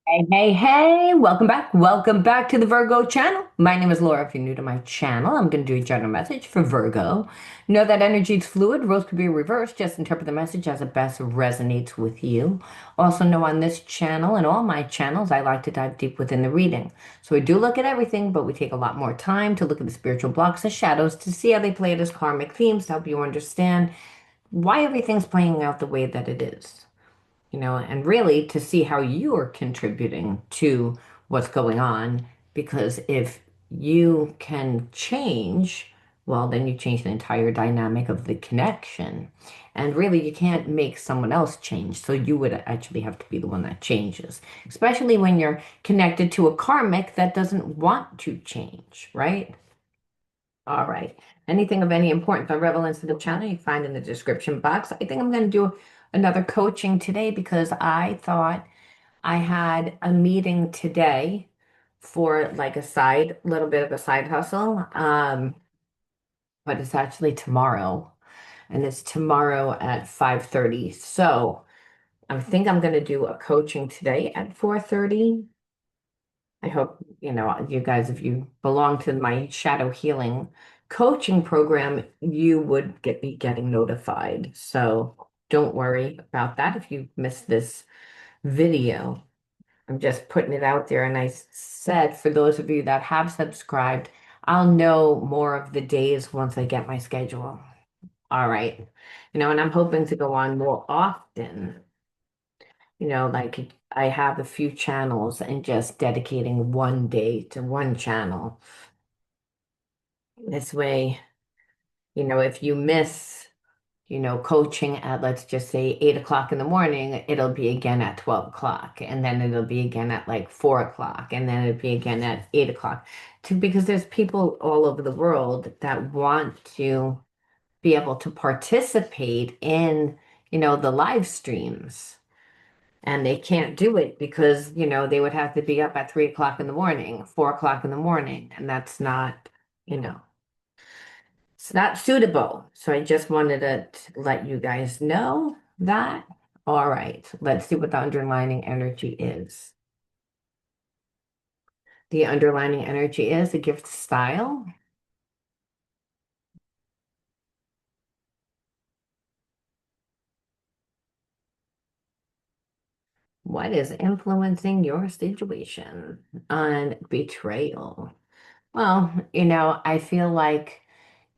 Hey, hey, hey, welcome back. Welcome back to the Virgo channel. My name is Laura. If you're new to my channel, I'm going to do a general message for Virgo. Know that energy is fluid, roles could be reversed. Just interpret the message as it best resonates with you. Also, know on this channel and all my channels, I like to dive deep within the reading. So we do look at everything, but we take a lot more time to look at the spiritual blocks, the shadows, to see how they play it as karmic themes to help you understand why everything's playing out the way that it is, and really to see how you are contributing to what's going on. Because if you can change, well, then you change the entire dynamic of the connection. And really, you can't make someone else change. So you would actually have to be the one that changes, especially when you're connected to a karmic that doesn't want to change, right? All right. Anything of any importance or relevance to the channel, you find in the description box. I think I'm going to do another coaching today because I thought I had a meeting today for like a little bit of a side hustle. But it's actually tomorrow, and it's tomorrow at 5:30. So I think I'm going to do a coaching today at 4:30. I hope, you guys, if you belong to my shadow healing coaching program, you would be getting notified. So don't worry about that if you missed this video. I'm just putting it out there. And I said, for those of you that have subscribed, I'll know more of the days once I get my schedule. All right. And I'm hoping to go on more often. Like I have a few channels and just dedicating one day to one channel. This way, if you miss, coaching at, let's just say 8 o'clock in the morning, it'll be again at 12 o'clock. And then it'll be again at like 4 o'clock. And then it'll be again at 8 o'clock. Because there's people all over the world that want to be able to participate in, the live streams. And they can't do it because, they would have to be up at 3 o'clock in the morning, 4 o'clock in the morning, and that's not, you know, it's not suitable. So I just wanted to let you guys know that. All right, let's see what the underlining energy is. The underlining energy is a gift style. What is influencing your situation on betrayal? Well, I feel like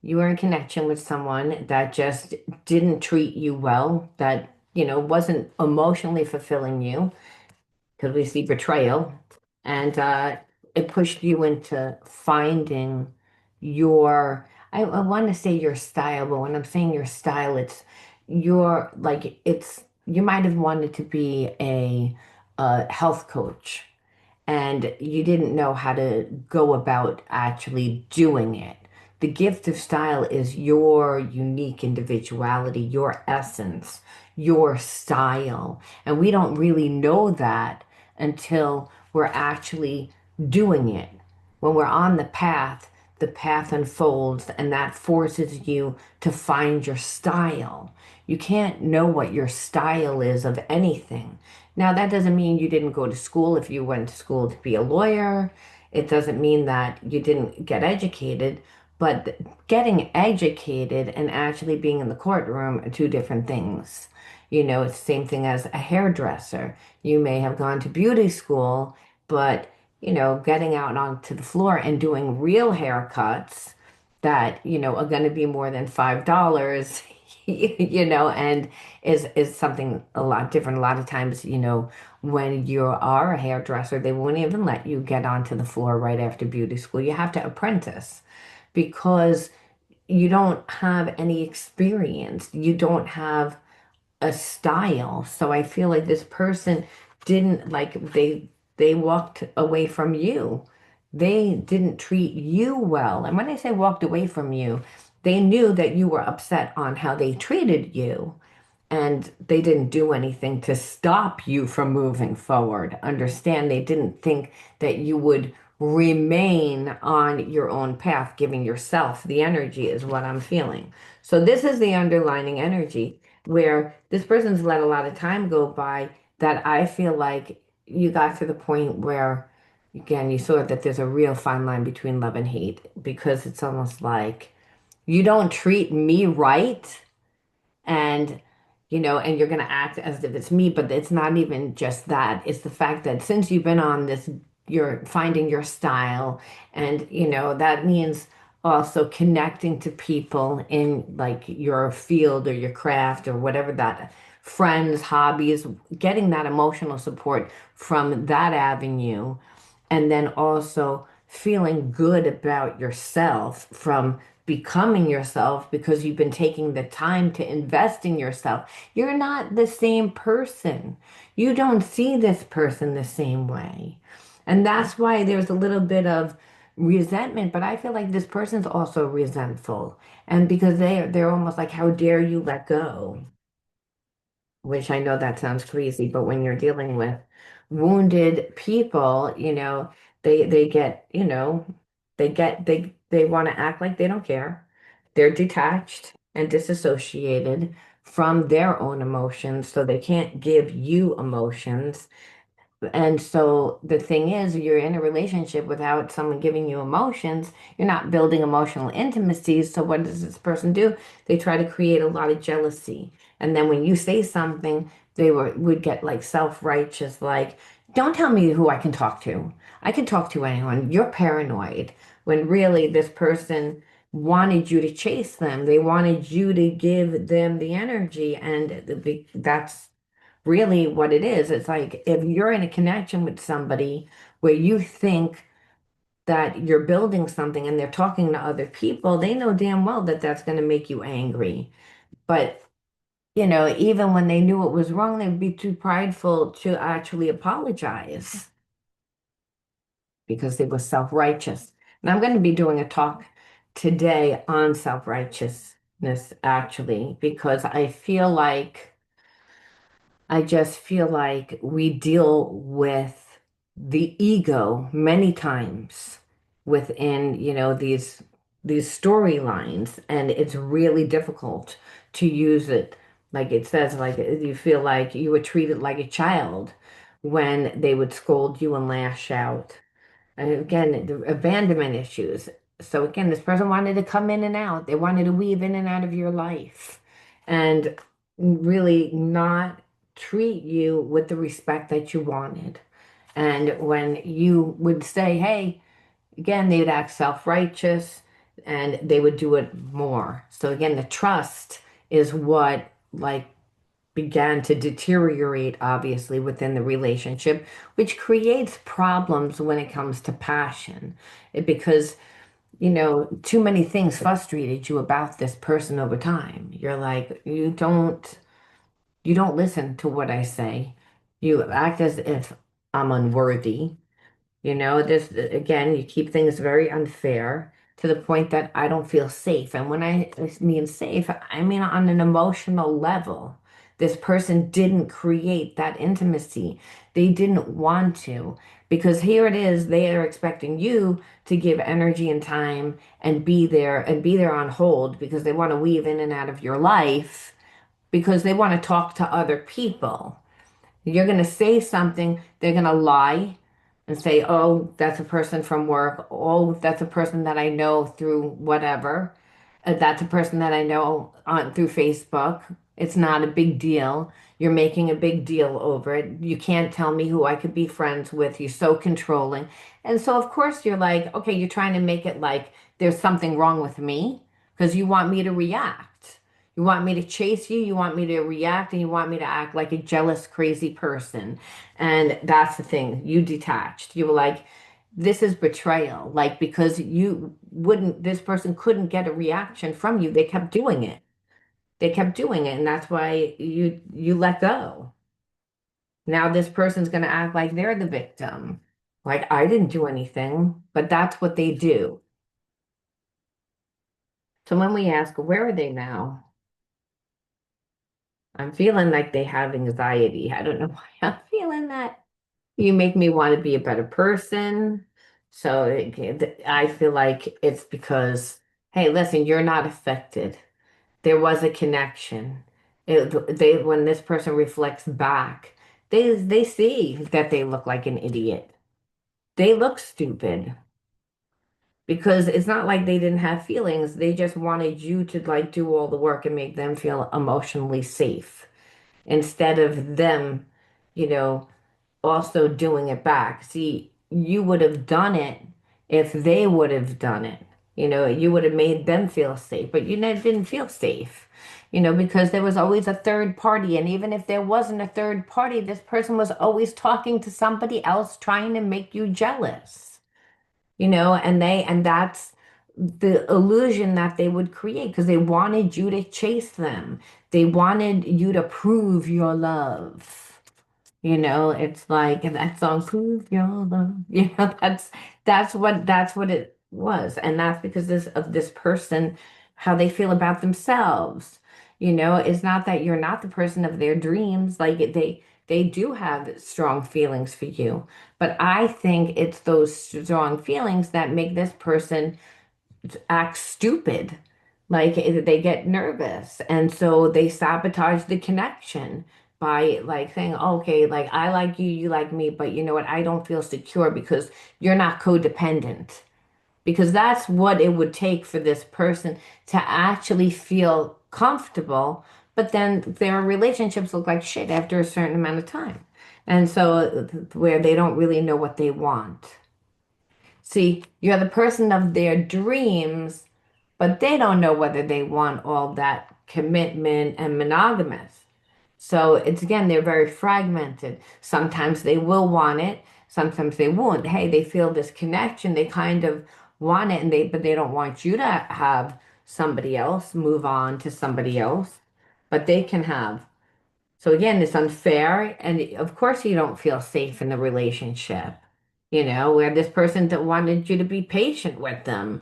you were in connection with someone that just didn't treat you well, that, wasn't emotionally fulfilling you, because we see betrayal. And it pushed you into finding I want to say your style, but when I'm saying your style, you might have wanted to be a health coach and you didn't know how to go about actually doing it. The gift of style is your unique individuality, your essence, your style. And we don't really know that until we're actually doing it. When we're on the path unfolds and that forces you to find your style. You can't know what your style is of anything. Now, that doesn't mean you didn't go to school if you went to school to be a lawyer. It doesn't mean that you didn't get educated, but getting educated and actually being in the courtroom are two different things. It's the same thing as a hairdresser. You may have gone to beauty school, but, getting out onto the floor and doing real haircuts that, are going to be more than $5, and is something a lot different. A lot of times, when you are a hairdresser, they won't even let you get onto the floor right after beauty school. You have to apprentice because you don't have any experience. You don't have a style. So I feel like this person didn't like they walked away from you. They didn't treat you well. And when I say walked away from you, they knew that you were upset on how they treated you and they didn't do anything to stop you from moving forward. Understand, they didn't think that you would remain on your own path, giving yourself the energy, is what I'm feeling. So, this is the underlining energy where this person's let a lot of time go by that I feel like you got to the point where, again, you saw that there's a real fine line between love and hate because it's almost like you don't treat me right and and you're going to act as if it's me, but it's not even just that. It's the fact that since you've been on this, you're finding your style, and that means also connecting to people in like your field or your craft or whatever, that friends, hobbies, getting that emotional support from that avenue, and then also feeling good about yourself from becoming yourself because you've been taking the time to invest in yourself. You're not the same person. You don't see this person the same way. And that's why there's a little bit of resentment, but I feel like this person's also resentful. And because they're almost like, how dare you let go? Which I know that sounds crazy, but when you're dealing with wounded people, they get, they want to act like they don't care. They're detached and disassociated from their own emotions, so they can't give you emotions. And so the thing is, you're in a relationship without someone giving you emotions. You're not building emotional intimacy. So what does this person do? They try to create a lot of jealousy. And then when you say something, would get like self-righteous, like, don't tell me who I can talk to. I can talk to anyone. You're paranoid. When really this person wanted you to chase them. They wanted you to give them the energy. And that's really what it is. It's like if you're in a connection with somebody where you think that you're building something and they're talking to other people, they know damn well that that's going to make you angry. But, even when they knew it was wrong, they'd be too prideful to actually apologize because they were self-righteous. And I'm going to be doing a talk today on self-righteousness, actually, because I just feel like we deal with the ego many times within, these storylines, and it's really difficult to use it. Like it says, like you feel like you were treated like a child when they would scold you and lash out. And again, the abandonment issues. So again, this person wanted to come in and out. They wanted to weave in and out of your life and really not treat you with the respect that you wanted. And when you would say, hey, again, they'd act self-righteous and they would do it more. So again, the trust is what like began to deteriorate, obviously, within the relationship, which creates problems when it comes to passion. Because, too many things frustrated you about this person over time. You're like, you don't listen to what I say. You act as if I'm unworthy. This again, you keep things very unfair to the point that I don't feel safe. And when I mean safe, I mean on an emotional level. This person didn't create that intimacy. They didn't want to, because here it is, they are expecting you to give energy and time and be there on hold because they want to weave in and out of your life because they want to talk to other people. You're going to say something, they're going to lie and say, oh, that's a person from work. Oh, that's a person that I know through whatever. That's a person that I know through Facebook. It's not a big deal. You're making a big deal over it. You can't tell me who I could be friends with. You're so controlling. And so, of course, you're like, okay, you're trying to make it like there's something wrong with me because you want me to react. You want me to chase you, you want me to react, and you want me to act like a jealous, crazy person. And that's the thing. You detached. You were like, this is betrayal. Like, because this person couldn't get a reaction from you. They kept doing it. They kept doing it. And that's why you let go. Now this person's going to act like they're the victim. Like, I didn't do anything, but that's what they do. So when we ask, where are they now? I'm feeling like they have anxiety. I don't know why I'm feeling that. You make me want to be a better person. So I feel like it's because, hey, listen, you're not affected. There was a connection. When this person reflects back, They see that they look like an idiot. They look stupid because it's not like they didn't have feelings. They just wanted you to like do all the work and make them feel emotionally safe instead of them, you know, also doing it back. See, you would have done it if they would have done it. You would have made them feel safe, but didn't feel safe, because there was always a third party. And even if there wasn't a third party, this person was always talking to somebody else, trying to make you jealous, and that's the illusion that they would create because they wanted you to chase them. They wanted you to prove your love. It's like that song, "Prove Your Love." That's what it was, and that's because this person, how they feel about themselves. It's not that you're not the person of their dreams. Like they do have strong feelings for you, but I think it's those strong feelings that make this person act stupid. Like they get nervous and so they sabotage the connection by like saying, okay, like I like you, you like me, but you know what? I don't feel secure because you're not codependent. Because that's what it would take for this person to actually feel comfortable, but then their relationships look like shit after a certain amount of time. And so where they don't really know what they want. See, you're the person of their dreams, but they don't know whether they want all that commitment and monogamous. So it's again, they're very fragmented. Sometimes they will want it, sometimes they won't. Hey, they feel this connection, they kind of want it, but they don't want you to have somebody else, move on to somebody else, but they can have. So again, it's unfair, and of course you don't feel safe in the relationship, where this person that wanted you to be patient with them,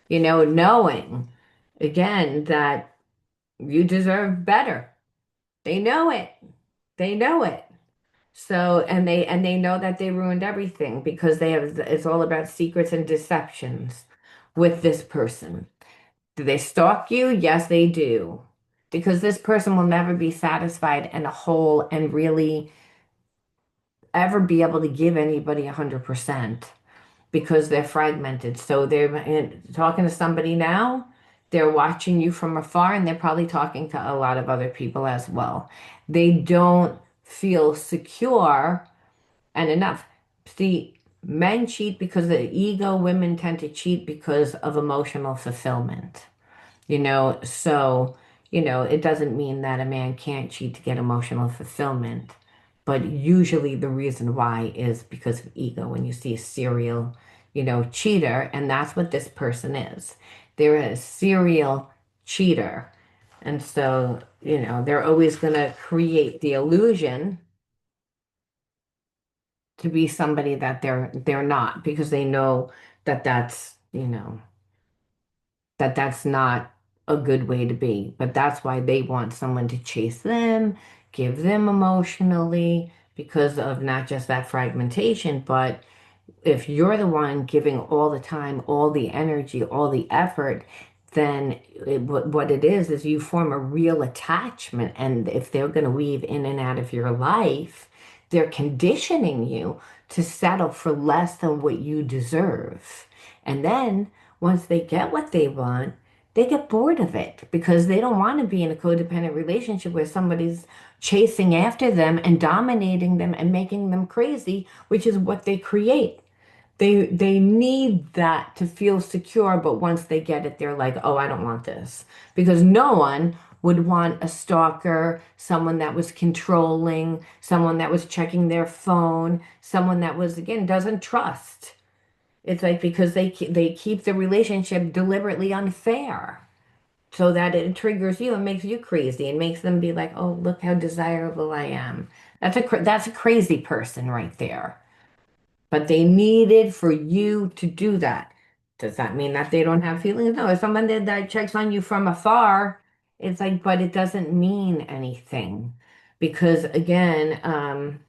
knowing again that you deserve better. They know it. They know it. So, and they know that they ruined everything because it's all about secrets and deceptions with this person. Do they stalk you? Yes, they do. Because this person will never be satisfied and whole and really ever be able to give anybody 100% because they're fragmented. So they're talking to somebody now, they're watching you from afar, and they're probably talking to a lot of other people as well. They don't feel secure and enough. See, men cheat because of the ego, women tend to cheat because of emotional fulfillment. So, it doesn't mean that a man can't cheat to get emotional fulfillment, but usually the reason why is because of ego. When you see a serial, cheater, and that's what this person is. They're a serial cheater. And so, they're always going to create the illusion to be somebody that they're not because they know that that's not a good way to be. But that's why they want someone to chase them, give them emotionally, because of not just that fragmentation, but if you're the one giving all the time, all the energy, all the effort, then what it is you form a real attachment. And if they're going to weave in and out of your life, they're conditioning you to settle for less than what you deserve. And then once they get what they want, they get bored of it because they don't want to be in a codependent relationship where somebody's chasing after them and dominating them and making them crazy, which is what they create. They need that to feel secure, but once they get it, they're like, oh, I don't want this. Because no one would want a stalker, someone that was controlling, someone that was checking their phone, someone that was, again, doesn't trust. It's like because they keep the relationship deliberately unfair so that it triggers you and makes you crazy and makes them be like, oh, look how desirable I am. That's a crazy person right there. But they needed for you to do that. Does that mean that they don't have feelings? No, if someone that checks on you from afar, it's like, but it doesn't mean anything because again,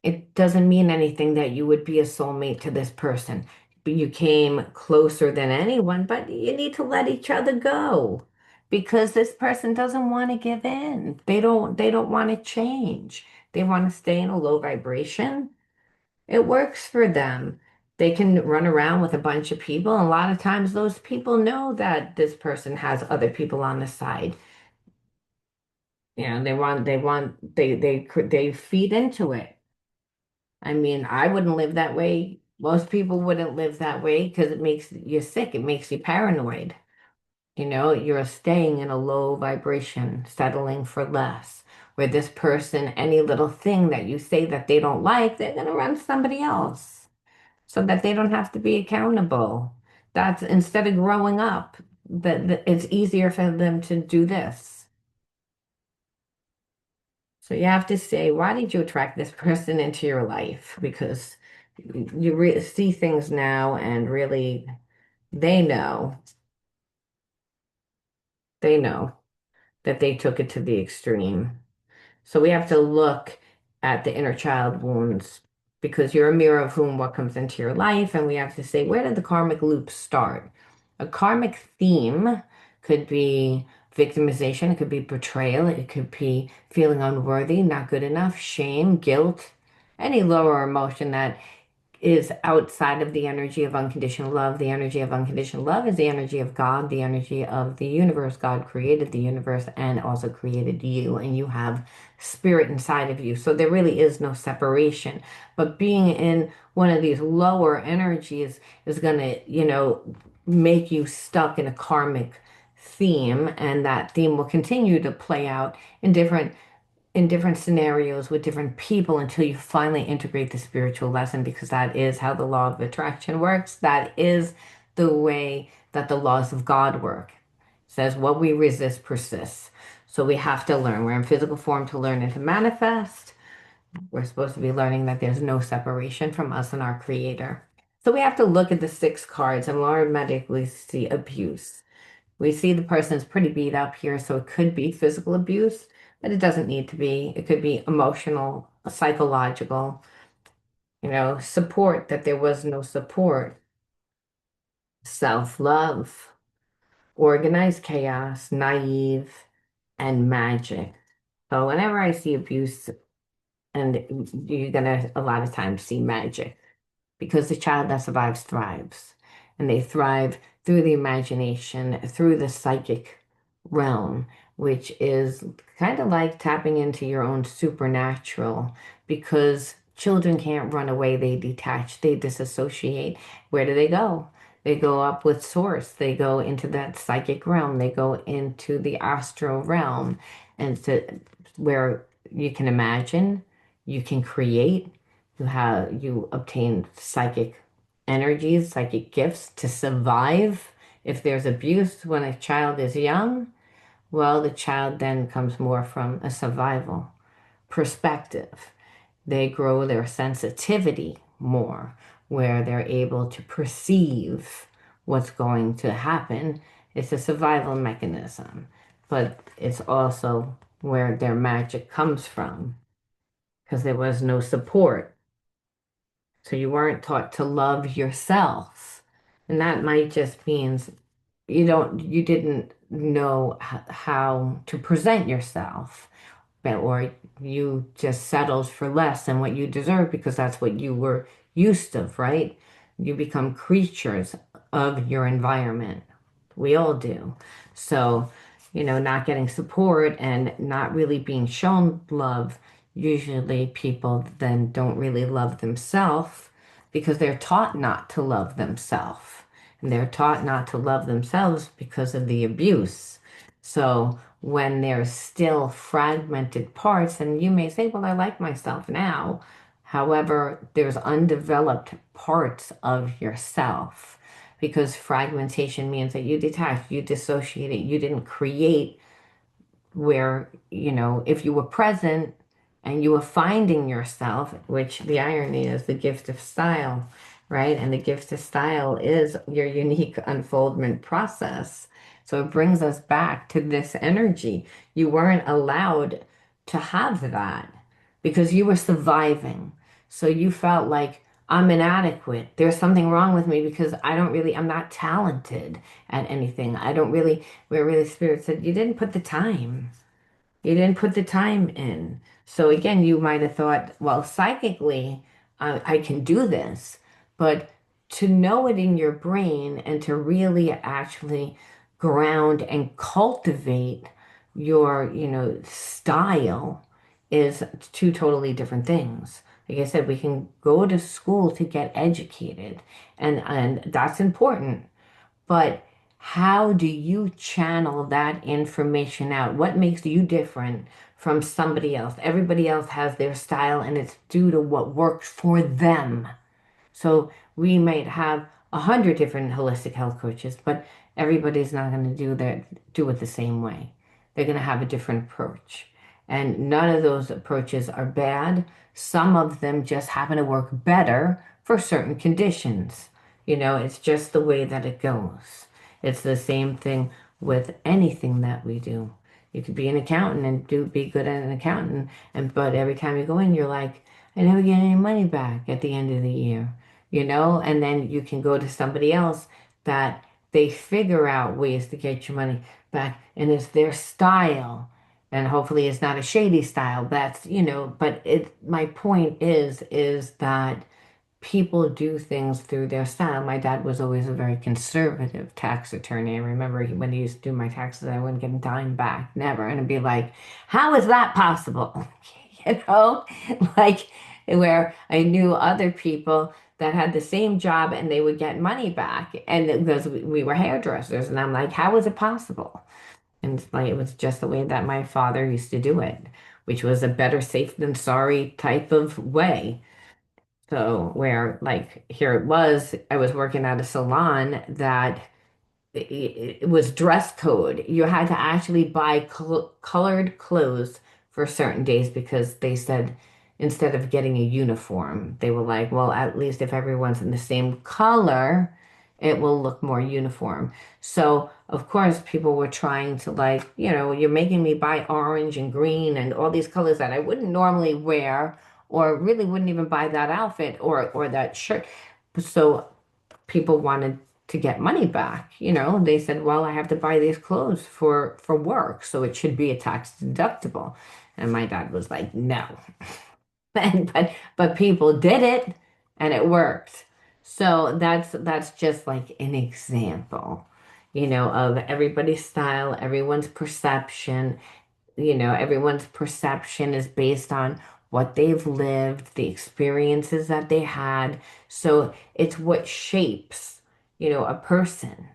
it doesn't mean anything that you would be a soulmate to this person. But you came closer than anyone, but you need to let each other go because this person doesn't want to give in. They don't want to change. They want to stay in a low vibration. It works for them. They can run around with a bunch of people, and a lot of times those people know that this person has other people on the side. You know, they feed into it. I mean, I wouldn't live that way. Most people wouldn't live that way because it makes you sick. It makes you paranoid. You know, you're staying in a low vibration, settling for less. Where this person, any little thing that you say that they don't like, they're going to run to somebody else so that they don't have to be accountable. That's instead of growing up, that it's easier for them to do this. So you have to say, why did you attract this person into your life? Because you see things now and really they know, they know that they took it to the extreme. So we have to look at the inner child wounds because you're a mirror of whom what comes into your life. And we have to say, where did the karmic loop start? A karmic theme could be victimization, it could be betrayal, it could be feeling unworthy, not good enough, shame, guilt, any lower emotion that is outside of the energy of unconditional love. The energy of unconditional love is the energy of God, the energy of the universe. God created the universe and also created you, and you have spirit inside of you. So there really is no separation. But being in one of these lower energies is going to, make you stuck in a karmic theme, and that theme will continue to play out in different scenarios with different people until you finally integrate the spiritual lesson, because that is how the law of attraction works. That is the way that the laws of God work. It says what we resist persists. So we have to learn. We're in physical form to learn and to manifest. We're supposed to be learning that there's no separation from us and our creator. So we have to look at the six cards and automatically see abuse. We see the person is pretty beat up here, so it could be physical abuse, but it doesn't need to be. It could be emotional, psychological, support that there was no support, self-love, organized chaos, naive, and magic. So whenever I see abuse, and you're gonna a lot of times see magic, because the child that survives thrives. And they thrive through the imagination, through the psychic realm, which is kind of like tapping into your own supernatural, because children can't run away, they detach, they disassociate. Where do they go? They go up with source, they go into that psychic realm, they go into the astral realm, and to where you can imagine, you can create, you obtain psychic energies, psychic gifts to survive. If there's abuse when a child is young, well, the child then comes more from a survival perspective. They grow their sensitivity more, where they're able to perceive what's going to happen. It's a survival mechanism, but it's also where their magic comes from because there was no support. So you weren't taught to love yourself. And that might just means you didn't know how to present yourself, or you just settled for less than what you deserve because that's what you were used to, right? You become creatures of your environment. We all do. So, not getting support and not really being shown love, usually people then don't really love themselves because they're taught not to love themselves. And they're taught not to love themselves because of the abuse. So when there's still fragmented parts, and you may say, well, I like myself now. However, there's undeveloped parts of yourself because fragmentation means that you detach, you dissociate it, you didn't create where, if you were present and you were finding yourself, which the irony is the gift of style, right? And the gift of style is your unique unfoldment process. So it brings us back to this energy. You weren't allowed to have that because you were surviving. So you felt like I'm inadequate. There's something wrong with me because I'm not talented at anything. I don't really, where really Spirit said, you didn't put the time. You didn't put the time in. So again, you might have thought, well, psychically, I can do this. But to know it in your brain and to really actually ground and cultivate your, style is two totally different things. Like I said, we can go to school to get educated, and that's important. But how do you channel that information out? What makes you different from somebody else? Everybody else has their style, and it's due to what works for them. So we might have 100 different holistic health coaches, but everybody's not going to do it the same way. They're going to have a different approach. And none of those approaches are bad. Some of them just happen to work better for certain conditions. It's just the way that it goes. It's the same thing with anything that we do. You could be an accountant and be good at an accountant, but every time you go in, you're like, I never get any money back at the end of the year, and then you can go to somebody else that they figure out ways to get your money back, and it's their style, and hopefully it's not a shady style. But my point is that people do things through their style. My dad was always a very conservative tax attorney. I remember when he used to do my taxes, I wouldn't get a dime back, never. And it'd be like, how is that possible? You know, like where I knew other people that had the same job and they would get money back. And because we were hairdressers, and I'm like, how is it possible? And it's like, it was just the way that my father used to do it, which was a better safe than sorry type of way. So where like here it was, I was working at a salon that it was dress code. You had to actually buy colored clothes for certain days because they said instead of getting a uniform, they were like, well, at least if everyone's in the same color, it will look more uniform. So, of course, people were trying to like, you're making me buy orange and green and all these colors that I wouldn't normally wear or really wouldn't even buy that outfit or that shirt. So people wanted to get money back. They said, well, I have to buy these clothes for work, so it should be a tax deductible. And my dad was like, no. But people did it and it worked. So that's just like an example, of everybody's style, everyone's perception. Everyone's perception is based on what they've lived, the experiences that they had. So it's what shapes, a person.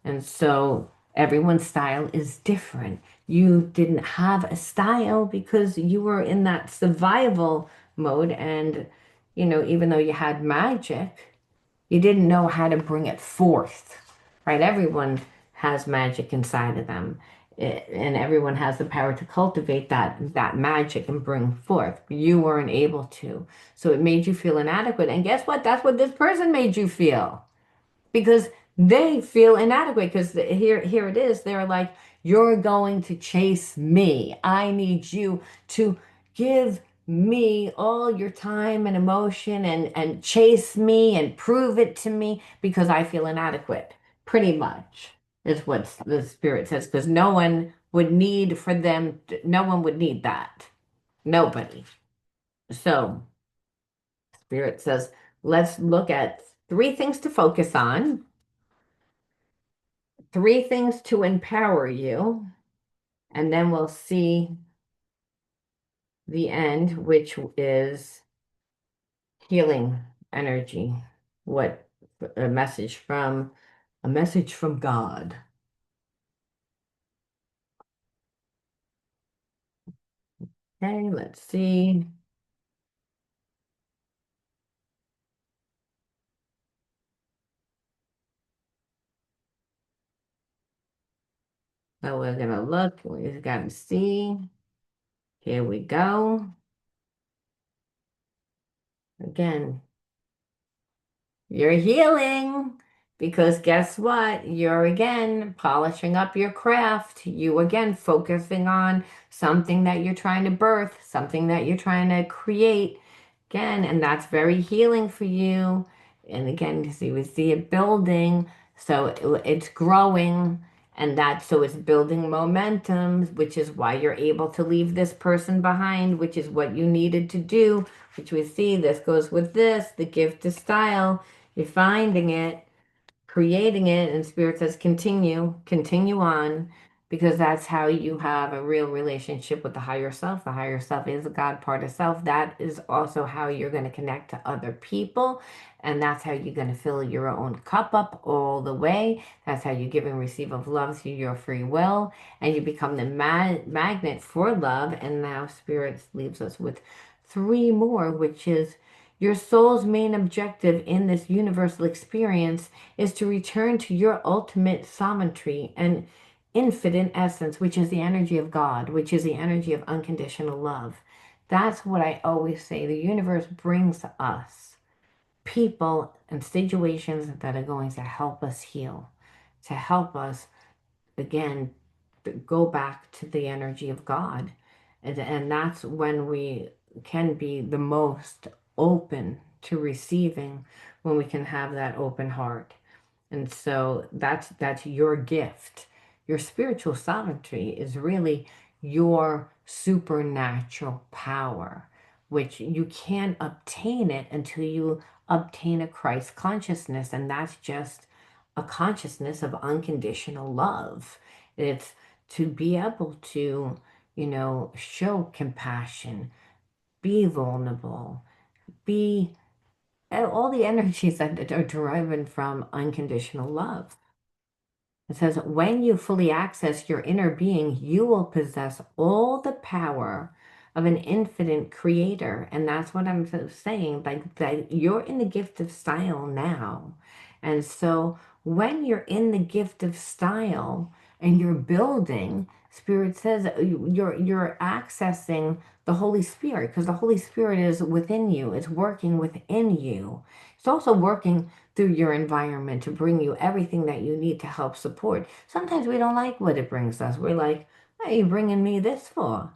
And so everyone's style is different. You didn't have a style because you were in that survival mode. And, even though you had magic, you didn't know how to bring it forth, right? Everyone has magic inside of them, and everyone has the power to cultivate that magic and bring forth. You weren't able to, so it made you feel inadequate. And guess what? That's what this person made you feel because they feel inadequate because here it is, they're like, you're going to chase me, I need you to give me all your time and emotion and chase me and prove it to me because I feel inadequate, pretty much is what the spirit says, because no one would need that, nobody. So spirit says, let's look at three things to focus on, three things to empower you, and then we'll see the end, which is healing energy. What a message from God. Okay, let's see. So we're gonna look, we've got to see. Here we go. Again, you're healing because guess what? You're again polishing up your craft. You again focusing on something that you're trying to birth, something that you're trying to create again, and that's very healing for you. And again, you see, we see it building, so it's growing, And that, so it's building momentum, which is why you're able to leave this person behind, which is what you needed to do, which we see this goes with this, the gift of style. You're finding it, creating it, and spirit says continue on, because that's how you have a real relationship with the higher self. The higher self is a God part of self. That is also how you're going to connect to other people, and that's how you're going to fill your own cup up all the way. That's how you give and receive of love through your free will, and you become the magnet for love. And now spirit leaves us with three more, which is your soul's main objective in this universal experience is to return to your ultimate sovereignty and infinite essence, which is the energy of God, which is the energy of unconditional love. That's what I always say. The universe brings us people and situations that are going to help us heal, to help us, again, go back to the energy of God. And that's when we can be the most open to receiving, when we can have that open heart. And so that's your gift. Your spiritual sovereignty is really your supernatural power, which you can't obtain it until you obtain a Christ consciousness, and that's just a consciousness of unconditional love. It's to be able to, show compassion, be vulnerable, be all the energies that are deriving from unconditional love. It says, when you fully access your inner being, you will possess all the power of an infinite creator. And that's what I'm saying, like that you're in the gift of style now. And so when you're in the gift of style and you're building, Spirit says you're accessing the Holy Spirit, because the Holy Spirit is within you. It's working within you. It's also working through your environment to bring you everything that you need to help support. Sometimes we don't like what it brings us. We're like, what are you bringing me this for?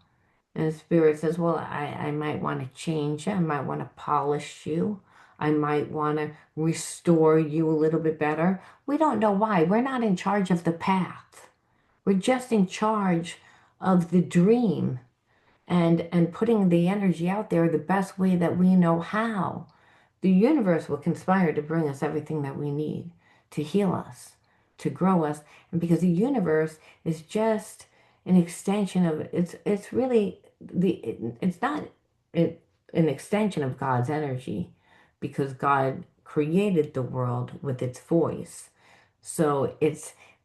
And Spirit says, well, I might want to change you. I might want to polish you. I might want to restore you a little bit better. We don't know why. We're not in charge of the path. We're just in charge of the dream, and putting the energy out there the best way that we know how. The universe will conspire to bring us everything that we need to heal us, to grow us. And because the universe is just an extension of it's really it's not an extension of God's energy, because God created the world with its voice. So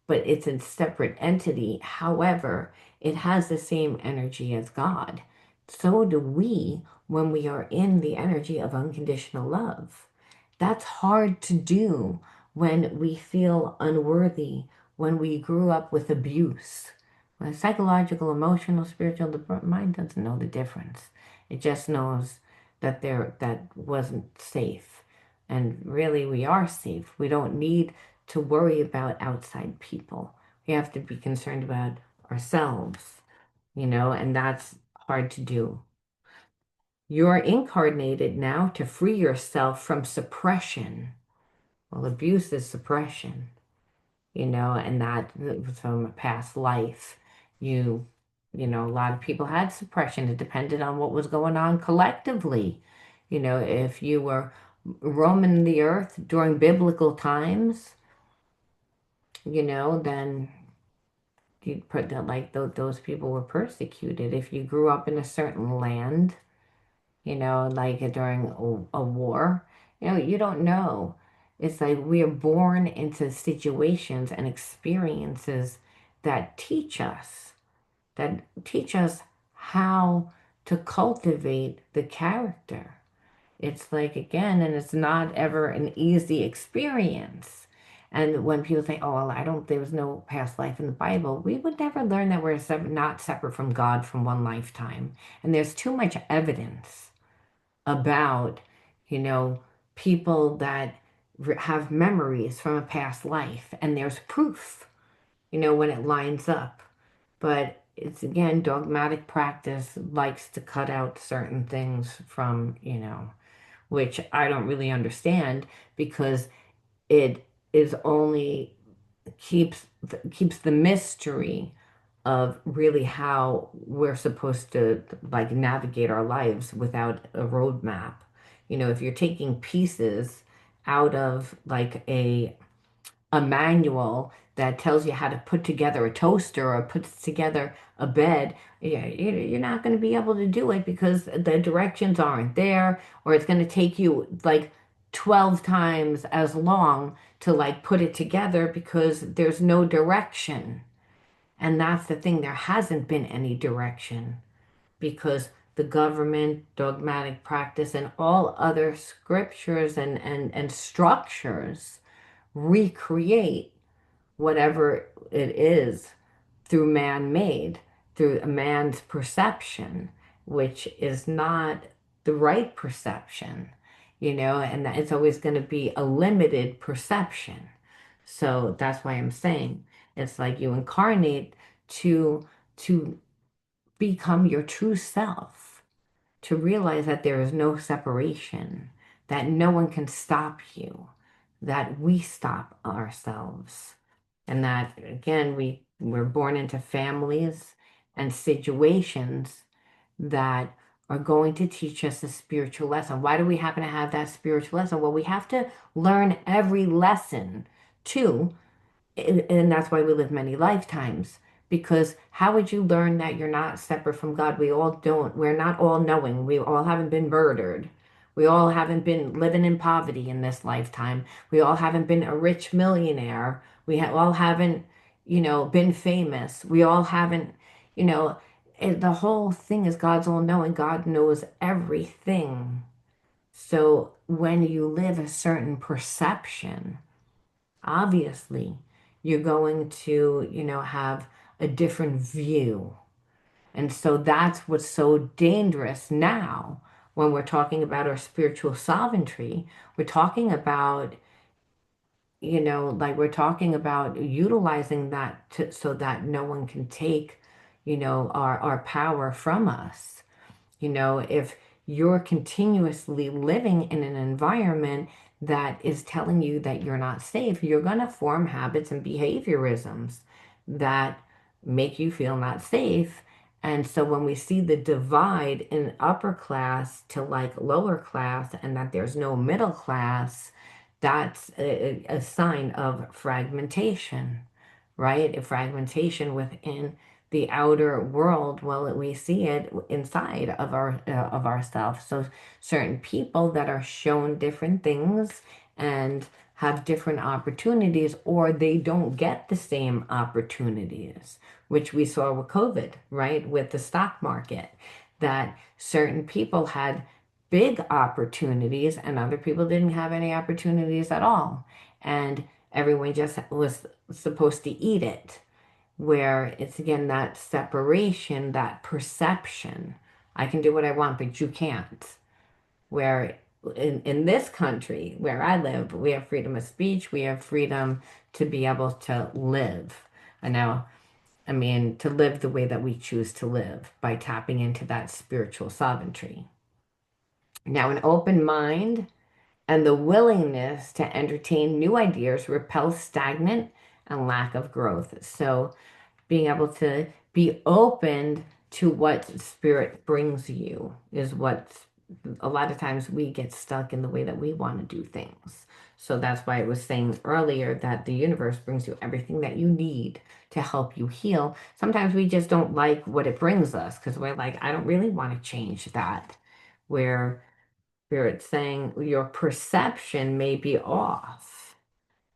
but it's a separate entity. However, it has the same energy as God. So do we when we are in the energy of unconditional love. That's hard to do when we feel unworthy, when we grew up with abuse. When psychological, emotional, spiritual, the mind doesn't know the difference. It just knows that wasn't safe. And really, we are safe. We don't need to worry about outside people. We have to be concerned about ourselves, and that's hard to do. You're incarnated now to free yourself from suppression. Well, abuse is suppression, and that was from a past life. You, a lot of people had suppression. It depended on what was going on collectively. If you were roaming the earth during biblical times, then you'd put that like those people were persecuted. If you grew up in a certain land, like during a war, you don't know. It's like we are born into situations and experiences that teach us how to cultivate the character. It's like, again, and it's not ever an easy experience. And when people say, oh, well, there was no past life in the Bible, we would never learn that we're not separate from God from one lifetime. And there's too much evidence about, you know, people that have memories from a past life, and there's proof, when it lines up. But it's, again, dogmatic practice likes to cut out certain things from, which I don't really understand, because it is only keeps the mystery of really how we're supposed to like navigate our lives without a roadmap. You know, if you're taking pieces out of like a manual that tells you how to put together a toaster or puts together a bed, yeah, you're not going to be able to do it because the directions aren't there, or it's going to take you like 12 times as long to like put it together because there's no direction. And that's the thing, there hasn't been any direction because the government, dogmatic practice, and all other scriptures and structures recreate whatever it is through man-made, through a man's perception, which is not the right perception, you know, and that it's always going to be a limited perception. So that's why I'm saying it's like you incarnate to to become your true self, to realize that there is no separation, that no one can stop you, that we stop ourselves, and that again we're born into families and situations that are going to teach us a spiritual lesson. Why do we happen to have that spiritual lesson? Well, we have to learn every lesson too, and that's why we live many lifetimes. Because how would you learn that you're not separate from God? We all don't. We're not all knowing. We all haven't been murdered. We all haven't been living in poverty in this lifetime. We all haven't been a rich millionaire. All haven't, you know, been famous. We all haven't, you know, the whole thing is God's all knowing. God knows everything. So when you live a certain perception, obviously you're going to, you know, have a different view. And so that's what's so dangerous now when we're talking about our spiritual sovereignty. We're talking about, you know, like we're talking about utilizing that so that no one can take, you know, our power from us. You know, if you're continuously living in an environment that is telling you that you're not safe, you're going to form habits and behaviorisms that make you feel not safe. And so when we see the divide in upper class to like lower class and that there's no middle class, that's a sign of fragmentation, right? A fragmentation within the outer world. Well, we see it inside of ourselves. So certain people that are shown different things and have different opportunities, or they don't get the same opportunities, which we saw with COVID, right? With the stock market, that certain people had big opportunities and other people didn't have any opportunities at all. And everyone just was supposed to eat it, where it's again that separation, that perception. I can do what I want, but you can't. Where in this country where I live, we have freedom of speech, we have freedom to be able to live. And now, I mean, to live the way that we choose to live by tapping into that spiritual sovereignty. Now, an open mind and the willingness to entertain new ideas repels stagnant and lack of growth. So, being able to be open to what spirit brings you is what a lot of times we get stuck in the way that we want to do things. So that's why I was saying earlier that the universe brings you everything that you need to help you heal. Sometimes we just don't like what it brings us because we're like, I don't really want to change that. Where spirit's saying your perception may be off,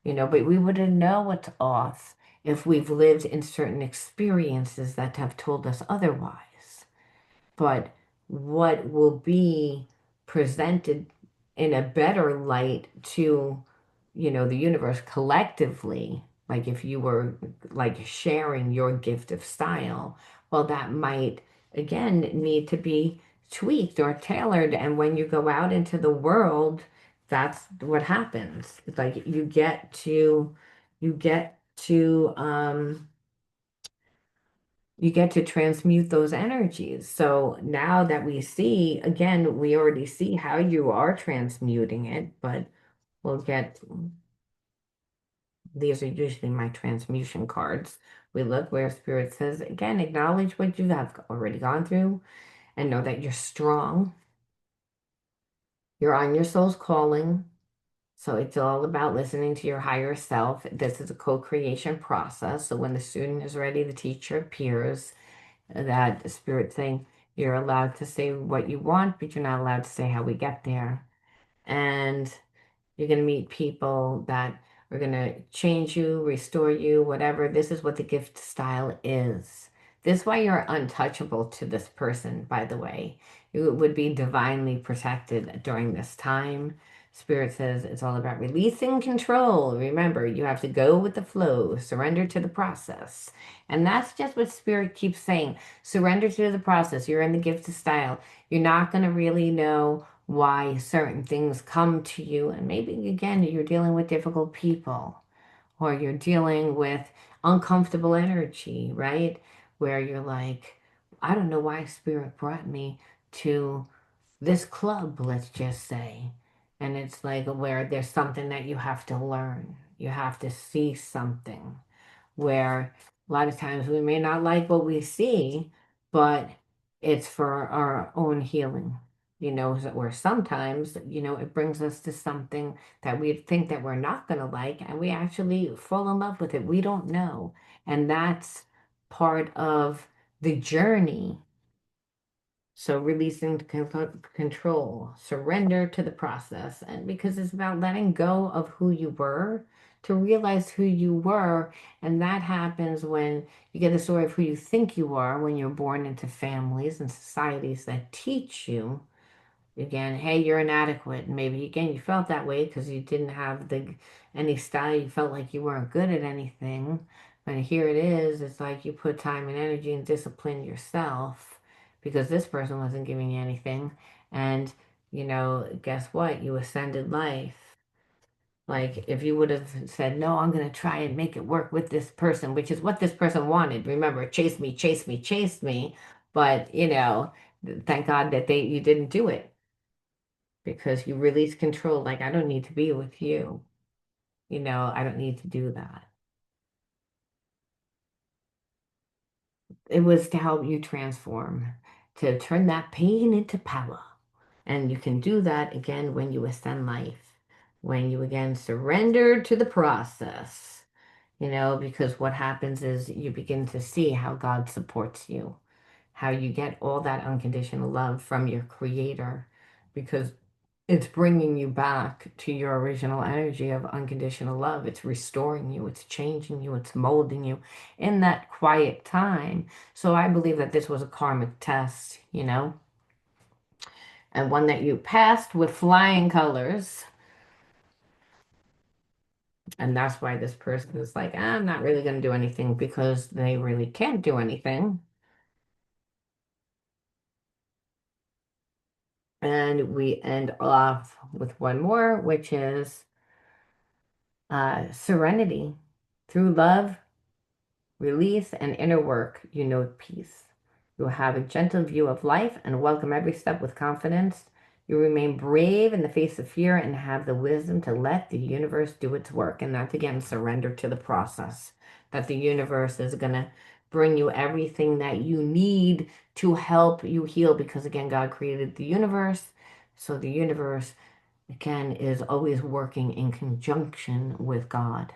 you know, but we wouldn't know what's off if we've lived in certain experiences that have told us otherwise. But what will be presented in a better light to, you know, the universe collectively, like if you were like sharing your gift of style, well, that might again need to be tweaked or tailored. And when you go out into the world, that's what happens. It's like you get to you get to transmute those energies. So now that we see, again, we already see how you are transmuting it, but we'll get These are usually my transmutation cards. We look where Spirit says, again, acknowledge what you have already gone through and know that you're strong. You're on your soul's calling. So it's all about listening to your higher self. This is a co-creation process. So when the student is ready, the teacher appears. That Spirit saying, you're allowed to say what you want, but you're not allowed to say how we get there. And you're going to meet people that are going to change you, restore you, whatever. This is what the gift style is. This is why you're untouchable to this person, by the way. You would be divinely protected during this time. Spirit says it's all about releasing control. Remember, you have to go with the flow, surrender to the process. And that's just what Spirit keeps saying. Surrender to the process. You're in the gift style. You're not going to really know why certain things come to you. And maybe, again, you're dealing with difficult people or you're dealing with uncomfortable energy, right? Where you're like, I don't know why Spirit brought me to this club, let's just say. And it's like where there's something that you have to learn. You have to see something where a lot of times we may not like what we see, but it's for our own healing. Where sometimes, it brings us to something that we think that we're not going to like, and we actually fall in love with it. We don't know. And that's part of the journey. So releasing control, surrender to the process. And because it's about letting go of who you were to realize who you were. And that happens when you get the story of who you think you are when you're born into families and societies that teach you again, hey, you're inadequate. And maybe again you felt that way because you didn't have the any style. You felt like you weren't good at anything. But here it is. It's like you put time and energy and discipline yourself because this person wasn't giving you anything. And guess what? You ascended life. Like if you would have said, no, I'm going to try and make it work with this person, which is what this person wanted. Remember, chase me, chase me, chase me. But, thank God that you didn't do it because you release control. Like, I don't need to be with you. I don't need to do that. It was to help you transform, to turn that pain into power. And you can do that again when you ascend life, when you again surrender to the process, because what happens is you begin to see how God supports you, how you get all that unconditional love from your creator, because it's bringing you back to your original energy of unconditional love. It's restoring you, it's changing you, it's molding you in that quiet time. So I believe that this was a karmic test, and one that you passed with flying colors. And that's why this person is like, I'm not really going to do anything because they really can't do anything. And we end off with one more, which is serenity. Through love, release, and inner work, you know peace. You will have a gentle view of life and welcome every step with confidence. You remain brave in the face of fear and have the wisdom to let the universe do its work. And that's again, surrender to the process. That the universe is going to bring you everything that you need to help you heal because again, God created the universe. So the universe, again, is always working in conjunction with God.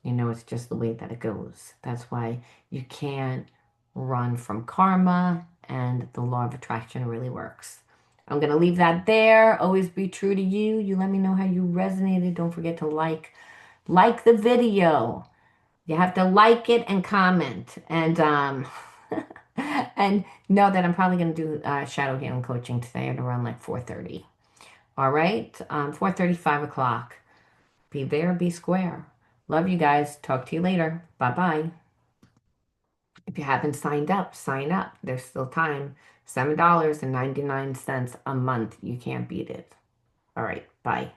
It's just the way that it goes. That's why you can't run from karma, and the law of attraction really works. I'm going to leave that there. Always be true to you. You let me know how you resonated. Don't forget to like the video. You have to like it and comment. And and know that I'm probably going to do shadow healing coaching today at around like 4:30. All right? 4:30, 5 o'clock. Be there, be square. Love you guys. Talk to you later. Bye bye. If you haven't signed up, sign up. There's still time. $7.99 a month. You can't beat it. All right. Bye.